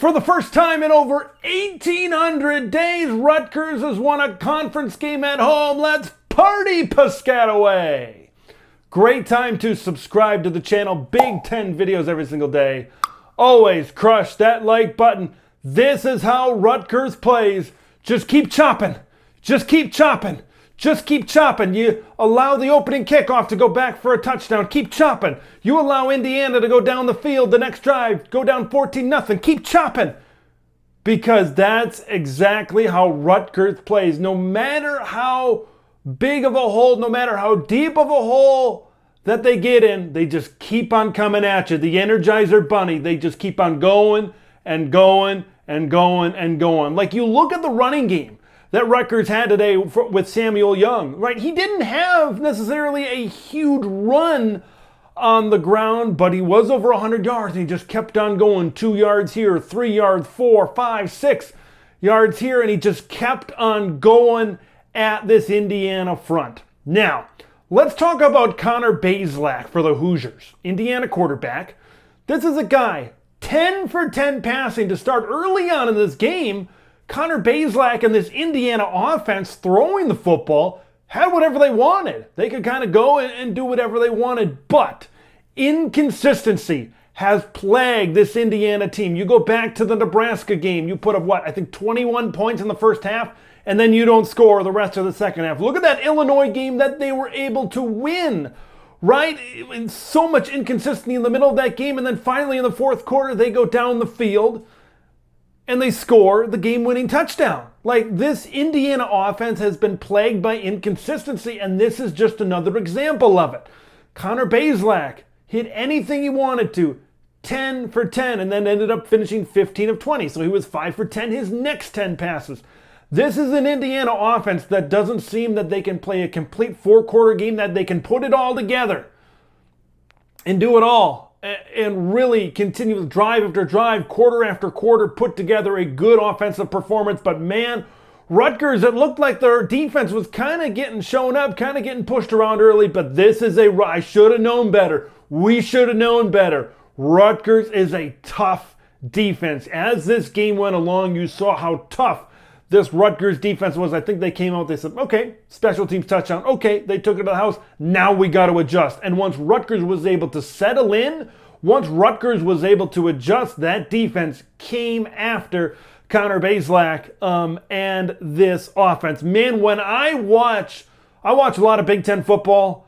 For the first time in over 1,800 days, Rutgers has won a conference game at home. Let's party, Piscataway! Great time to subscribe to the channel. Big 10 videos every single day. Always crush that like button. This is how Rutgers plays. Just keep chopping. Just keep chopping. Just keep chopping. You allow the opening kickoff to go back for a touchdown. Keep chopping. You allow Indiana to go down the field the next drive, go down 14-0. Keep chopping. Because that's exactly how Rutgers plays. No matter how big of a hole, no matter how deep of a hole that they get in, they just keep on coming at you. The Energizer Bunny, they just keep on going and going and going and going. Like, you look at the running game that Rutgers had today with Samuel Young, right? He didn't have necessarily a huge run on the ground, but he was over 100 yards, and he just kept on going. 2 yards here, 3 yards, 4, 5, 6 yards here, and he just kept on going at this Indiana front. Now, let's talk about Connor Bazelak for the Hoosiers, Indiana quarterback. This is a guy, 10 for 10 passing to start early on in this game. Connor Bazelak and this Indiana offense throwing the football had whatever they wanted. They could kind of go and do whatever they wanted, but inconsistency has plagued this Indiana team. You go back to the Nebraska game, you put up I think 21 points in the first half, and then you don't score the rest of the second half. Look at that Illinois game that they were able to win, right? And so much inconsistency in the middle of that game, and then finally in the fourth quarter, they go down the field and they score the game-winning touchdown. Like, this Indiana offense has been plagued by inconsistency, and this is just another example of it. Connor Bazelak hit anything he wanted to, 10 for 10, and then ended up finishing 15 of 20. So he was 5 for 10 his next 10 passes. This is an Indiana offense that doesn't seem that they can play a complete four-quarter game, that they can put it all together and do it all and really continue with drive after drive, quarter after quarter, put together a good offensive performance. But man, Rutgers, it looked like their defense was kind of getting shown up, kind of getting pushed around early, but this is I should have known better. We should have known better. Rutgers is a tough defense. As this game went along, you saw how tough this Rutgers defense was. I think they came out, they said, okay, special teams touchdown. Okay, they took it to the house. Now we got to adjust. And once Rutgers was able to settle in, once Rutgers was able to adjust, that defense came after Connor Bazelak and this offense. Man, when I watch a lot of Big Ten football,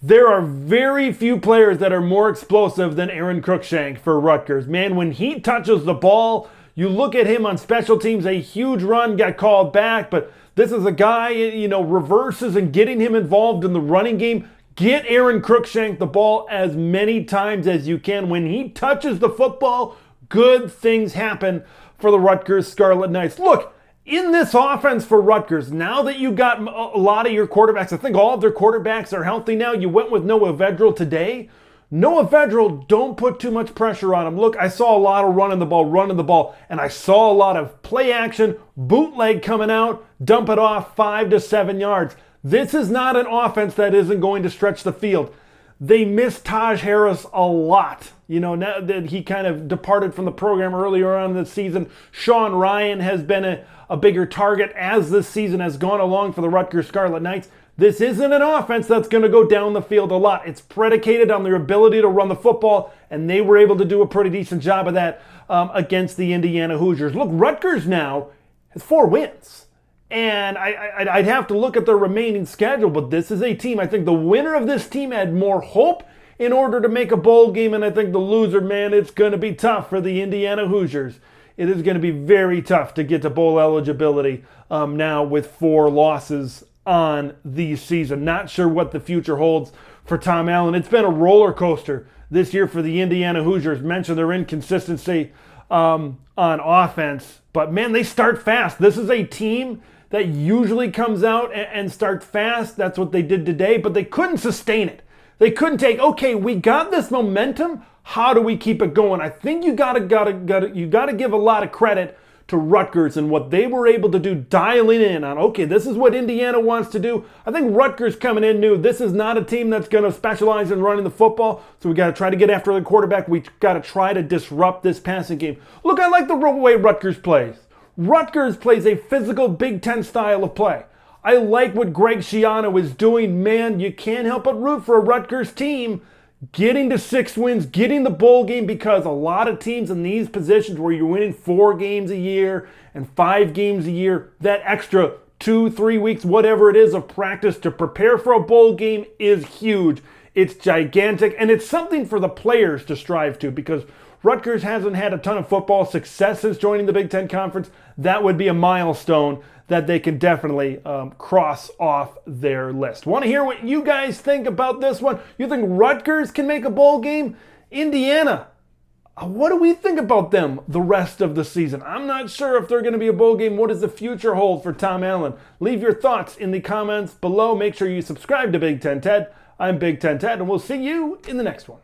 there are very few players that are more explosive than Aaron Cruikshank for Rutgers. Man, when he touches the ball, you look at him on special teams, a huge run got called back, but this is a guy, reverses and getting him involved in the running game. Get Aaron Cruikshank the ball as many times as you can. When he touches the football, good things happen for the Rutgers Scarlet Knights. Look, in this offense for Rutgers, now that you got a lot of your quarterbacks, I think all of their quarterbacks are healthy now. You went with Noah Vedral today. Noah Vedral, don't put too much pressure on him. Look, I saw a lot of running the ball, and I saw a lot of play action, bootleg coming out, dump it off 5 to 7 yards. This is not an offense that isn't going to stretch the field. They missed Taj Harris a lot. Now that he kind of departed from the program earlier on in the season, Sean Ryan has been a bigger target as this season has gone along for the Rutgers Scarlet Knights. This isn't an offense that's going to go down the field a lot. It's predicated on their ability to run the football, and they were able to do a pretty decent job of that against the Indiana Hoosiers. Look, Rutgers now has 4 wins. And I'd have to look at their remaining schedule, but this is a team. I think the winner of this team had more hope in order to make a bowl game, and I think the loser, man, it's going to be tough for the Indiana Hoosiers. It is going to be very tough to get to bowl eligibility now with 4 losses on the season. Not sure what the future holds for Tom Allen. It's been a roller coaster this year for the Indiana Hoosiers. Mentioned their inconsistency on offense, but man, they start fast. This is a team that usually comes out and starts fast. That's what they did today, but they couldn't sustain it. They couldn't take, okay, we got this momentum. How do we keep it going? I think you gotta give a lot of credit to Rutgers and what they were able to do, dialing in on, okay, this is what Indiana wants to do. I think Rutgers coming in knew this is not a team that's going to specialize in running the football, so we got to try to get after the quarterback. We got to try to disrupt this passing game. Look, I like the way Rutgers plays. Rutgers plays a physical Big Ten style of play. I like what Greg Schiano is doing. Man, you can't help but root for a Rutgers team getting to 6 wins, getting the bowl game, because a lot of teams in these positions where you're winning 4 games a year and 5 games a year, that extra 2-3 weeks, whatever it is, of practice to prepare for a bowl game is huge. It's gigantic, and it's something for the players to strive to, because Rutgers hasn't had a ton of football success since joining the Big Ten Conference. That would be a milestone that they can definitely cross off their list. Want to hear what you guys think about this one? You think Rutgers can make a bowl game? Indiana, what do we think about them the rest of the season? I'm not sure if they're going to be a bowl game. What does the future hold for Tom Allen? Leave your thoughts in the comments below. Make sure you subscribe to Big Ten Ted. I'm Big Ten Ted, and we'll see you in the next one.